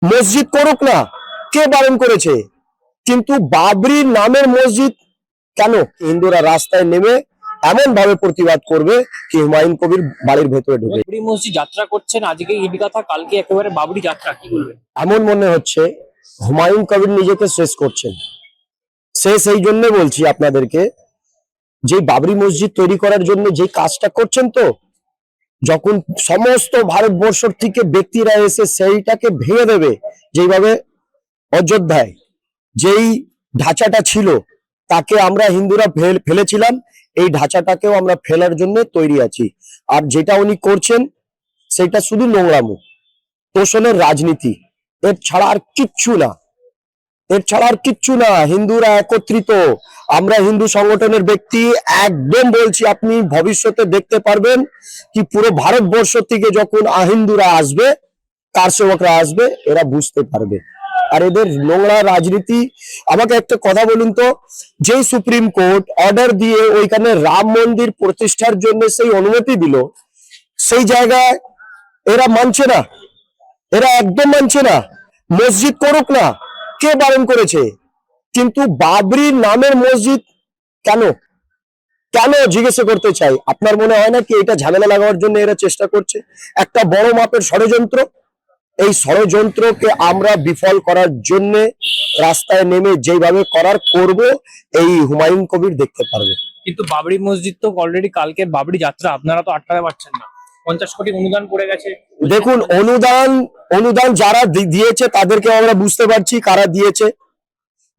মসজিদ করুক না, কে বারণ করেছে? কিন্তু বাবরির নামের মসজিদ কেন? হিন্দুরা রাস্তায় নেমে এমন ভাবে প্রতিবাদ করবে কি হুমায়ুন কবির বাড়ির ভেতরে ঢুকে। বাবরি মসজিদ যাত্রা করছেন, আজকে ঈদগাথা, কালকে একেবারে বাবরি যাত্রা, কি বলবেন? এমন মনে হচ্ছে হুমায়ুন কবির নিজেকে শেষ করছেন। শেষ এই জন্য বলছি আপনাদেরকে, যে বাবরি মসজিদ তৈরি করার জন্য যে কাজটা করছেন, তো যখন সমস্ত ভারতবর্ষ থেকে ব্যক্তিরা এসে সেইটাকে ভেঙে দেবে, যেভাবে অযোধ্যায় যেই ঢাঁচাটা ছিল তাকে আমরা হিন্দুরা ফেলেছিলাম, এই ঢাঁচাটাকেও আমরা ফেলার জন্য তৈরি আছি। আর যেটা উনি করছেন সেটা শুধু নোংরামো, তোষণের রাজনীতি, এর ছাড়া আর কিচ্ছু না, এর ছাড়া আর কিচ্ছু না। হিন্দুরা একত্রিত, আমরা হিন্দু সংগঠনের ব্যক্তি একদম বলছি, আপনি ভবিষ্যতে দেখতে পারবেন কি পুরো ভারতবর্ষ থেকে যখন হিন্দুরা আসবে, কার সেবকরা আসবে, এরা বুঝতে পারবে। আর এদের নোংরা রাজনীতি। আমাকে একটা কথা বলুন তো, যেই সুপ্রিম কোর্ট অর্ডার দিয়ে ওইখানে রাম মন্দির প্রতিষ্ঠার জন্য সেই অনুমতি দিল, সেই জায়গায় এরা মানছে না, এরা একদম মানছে না। মসজিদ করুক না, কে বারণ করেছে? কিন্তু বাবরির নামের মসজিদ কেন? কেন জিজ্ঞাসা করতে চাই। আপনার মনে হয় না কি এটা ঝামেলা লাগানোর জন্য এরা চেষ্টা করছে? একটা বড় মাপের ষড়যন্ত্র। এই ষড়যন্ত্রকে আমরা বিফল করার জন্য রাস্তায় নেমে যেভাবে করার করব, এই হুমায়ুন কবির দেখতে পারবে। কিন্তু বাবরি মসজিদ তো অলরেডি কালকের বাবরি যাত্রা, আপনারা তো আটকাতে পারছেন না। 50 কোটি অনুদান পড়ে গেছে। দেখুন, অনুদান অনুদান যারা দিয়েছে তাদেরকে আমরা বুঝতে পারছি কারা দিয়েছে।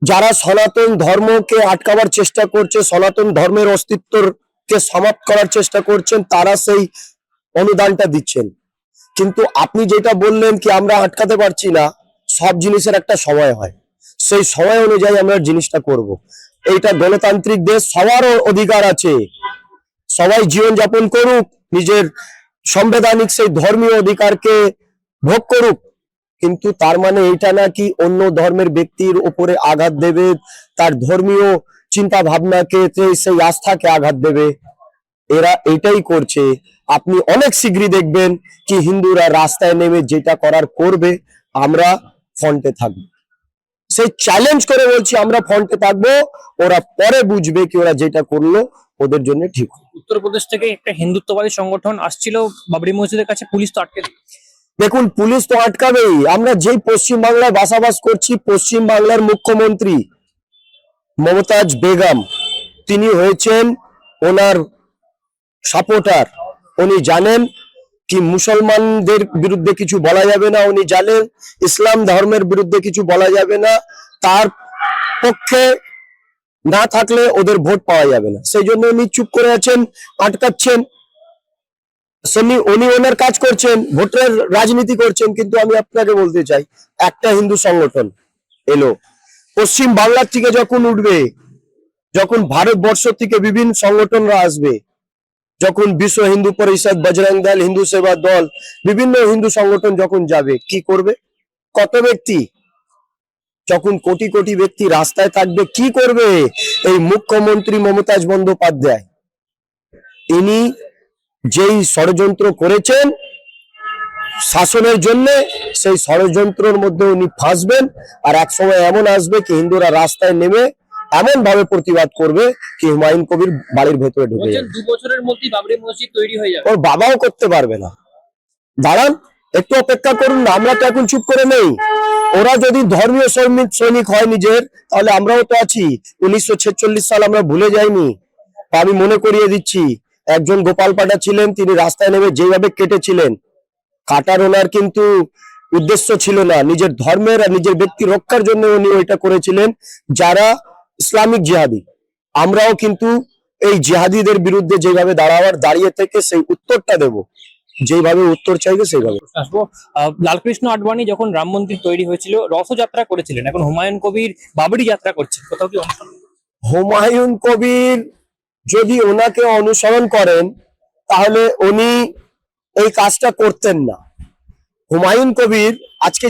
যারা সনাতন ধর্মকে আটকাবার চেষ্টা করছে, সনাতন ধর্মের অস্তিত্বকে সমাপ্ত করার চেষ্টা করছেন, তারা সেই অনুদানটা দিচ্ছেন। কিন্তু আপনি যেটা বললেন কি আমরা আটকাতে পারছি না, সব জিনিসের একটা সময় হয়, সেই সময় অনুযায়ী আমরা জিনিসটা করব। এইটা গণতান্ত্রিক দেশ, সবারও অধিকার আছে, সবাই জীবন যাপন করুক, নিজের সাংবিধানিক সেই ধর্মীয় অধিকারকে ভোগ করুক। কিন্তু তার মানে এইটা না কি অন্য ধর্মের ব্যক্তির উপরে আঘাত দেবে, তার ধর্মীয় চিন্তা ভাবনাকে, সেই আস্থাকে আঘাত দেবে। এরা এটাই করছে। আপনি অনেক শীঘ্রই দেখবেন কি হিন্দুরা রাস্তায় নেমে যেটা করার করবে, আমরা ফ্রন্টে থাকবো। সেই চ্যালেঞ্জ করে বলছি, আমরা ফ্রন্টে থাকবো। ওরা পরে বুঝবে কি ওরা যেটা করলো ওদের জন্য ঠিক। উত্তরপ্রদেশ থেকে একটা হিন্দুত্ববাদী সংগঠন আসছিল বাবরি মসজিদের কাছে, পুলিশ তো আটকে দিল। দেখুন, পুলিশ তো আটকাবেই। আমরা যেই পশ্চিম বাংলায় বসবাস করছি, পশ্চিম বাংলার মুখ্যমন্ত্রী মমতাজ বেগম, তিনি হয়েছেন ওনার সাপোর্টার। উনি জানেন কি মুসলমানদের বিরুদ্ধে কিছু বলা যাবে না, উনি জানেন ইসলাম ধর্মের বিরুদ্ধে কিছু বলা যাবে না, তার পক্ষে না থাকলে ওদের ভোট পাওয়া যাবে না। সেই জন্য উনি চুপ করে আছেন, আটকাচ্ছেন, উনি ওনার কাজ করছেন, ভোটের রাজনীতি করছেন। কিন্তু আমি আপনাকে বলতে চাই, একটা হিন্দু সংগঠন এলো পশ্চিম বাংলার থেকে যখন উঠবে, যখন ভারতবর্ষ থেকে বিভিন্ন সংগঠনরা আসবে, যখন বিশ্ব হিন্দু পরিষদ, বজরং দল, হিন্দু সেবা দল, বিভিন্ন হিন্দু সংগঠন যখন যাবে, কি করবে? কত ব্যক্তি, যখন কোটি কোটি ব্যক্তি রাস্তায় থাকবে, কি করবে? এই মুখ্যমন্ত্রী মমতাজ বন্দ্যোপাধ্যায়, ইনি যেই ষড়যন্ত্র করেছেন শাসনের জন্য, সেই ষড়যন্ত্রের মধ্যে উনি ফাঁসবেন। আর এক সময় এমন আসবে কি হিন্দুরা রাস্তায় নেমে এমন ভাবে প্রতিবাদ করবে কি হুমায়ুন কবির বাড়ির ভেতরে ঢুকে যাবে। 2 বছরের মধ্যে বাবরি মসজিদ তৈরি হয়ে যাবে। ওর বাবাও করতে পারবে না। দাঁড়ান, একটু অপেক্ষা করুন না, আমরা তো এখন চুপ করে নেই। ওরা যদি ধর্মীয় সৈনিক হয় নিজের, তাহলে আমরাও তো আছি। 1946 সাল আমরা ভুলে যাইনি। আমি মনে করিয়ে দিচ্ছি, একজন গোপাল পাটা ছিলেন, তিনি রাস্তায় নেমে যেভাবে কেটেছিলেন, কাটার ওনার কিন্তু উদ্দেশ্য ছিল না, নিজের ধর্মের আর নিজের ব্যক্তি রক্ষার জন্য উনি ওইটা করেছিলেন। যারা ইসলামিক জিহাদি, আমরাও কিন্তু এই জিহাদিদের বিরুদ্ধে যেভাবে দাঁড়িয়ে থেকে সেই উত্তরটা দেব, যেভাবে উত্তর চাইবে সেইভাবে আসবো। লালকৃষ্ণ আডবাণী যখন রাম মন্দির তৈরি হয়েছিল রথযাত্রা করেছিলেন, এখন হুমায়ুন কবির বাবরি যাত্রা করছেন, কোথাও কি অনুসরণ? হুমায়ুন কবির যদি ওনাকে অনুসরণ করেন, তাহলে উনি এই কাজটা করতেন না। হুমায়ুন কবির আজকে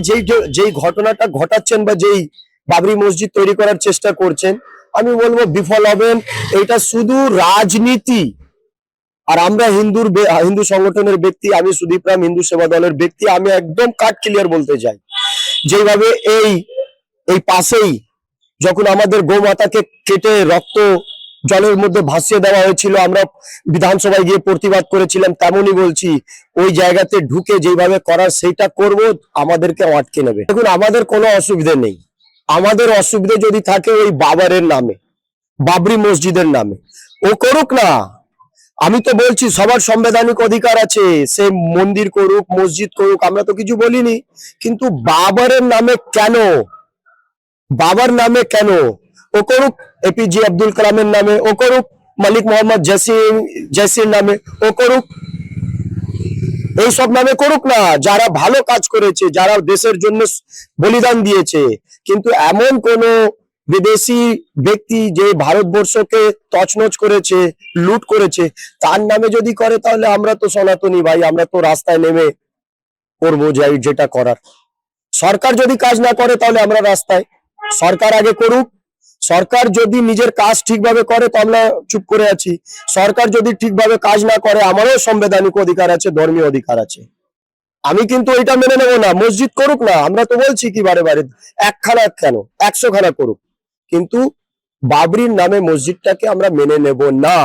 যেই ঘটনাটা ঘটাচ্ছেন বা যেই বাবরি মসজিদ তৈরি করার চেষ্টা করছেন, আমি বলবো বিফল হবেন। এটা শুধু রাজনীতি। আর আমরা হিন্দু সংগঠনের ব্যক্তি, আমি সুদীপ রাম হিন্দু সেবা দলের ব্যক্তি, আমি একদম কাট ক্লিয়ার বলতে চাই, যেভাবে এই এই পাশেই যখন আমাদের গোমাতাকে কেটে রক্ত জলের মধ্যে ভাসিয়ে দেওয়া হয়েছিল, আমরা বিধানসভায় গিয়ে প্রতিবাদ করেছিলাম, তেমনই বলছি ওই জায়গাতে ঢুকে যেভাবে করার সেইটা করব, আমাদেরকে আটকে নেবে। দেখুন, আমাদের কোনো অসুবিধা নেই। আমাদের অসুবিধা যদি থাকে ওই বাবারের নামে, বাবরি মসজিদের নামে, ও করুক না। আমি তো বলছি সবার সাংবিধানিক অধিকার আছে, সে মন্দির করুক, মসজিদ করুক, আমরা তো কিছু বলিনি, কিন্তু বাবারের নামে কেন? বাবার নামে কেন? ও করুক এপিজে আব্দুল কালামের নামে, ও করুক মালিক মোহাম্মদ জসির নামে, ও করুক, এইসব নামে করুক না। যারা ভালো কাজ করেছে, যারা দেশের জন্য বলিদান দিয়েছে, কিন্তু এমন কোন বিদেশি ব্যক্তি যে ভারতবর্ষকে তছনছ করেছে, লুট করেছে, তার নামে যদি করে, তাহলে আমরা তো সনাতনী ভাই, আমরা তো রাস্তায় নেমে করবো যাই যেটা করার। সরকার যদি কাজ না করে তাহলে আমরা রাস্তায়। সরকার আগে করুক। সরকার যদি নিজের কাজ ঠিকভাবে করে তো আমরা চুপ করে আছি। সরকার যদি ঠিকভাবে কাজ না করে, আমারও সাংবিধানিক অধিকার আছে, ধর্মীয় অধিকার আছে। আমি কিন্তু এটা মেনে নেবো না। মসজিদ করুক না, আমরা তো বলছি কি বারে বারে, একখানা কেন 100 খানা করুক, কিন্তু বাবরির নামে মসজিদটাকে আমরা মেনে নেব না।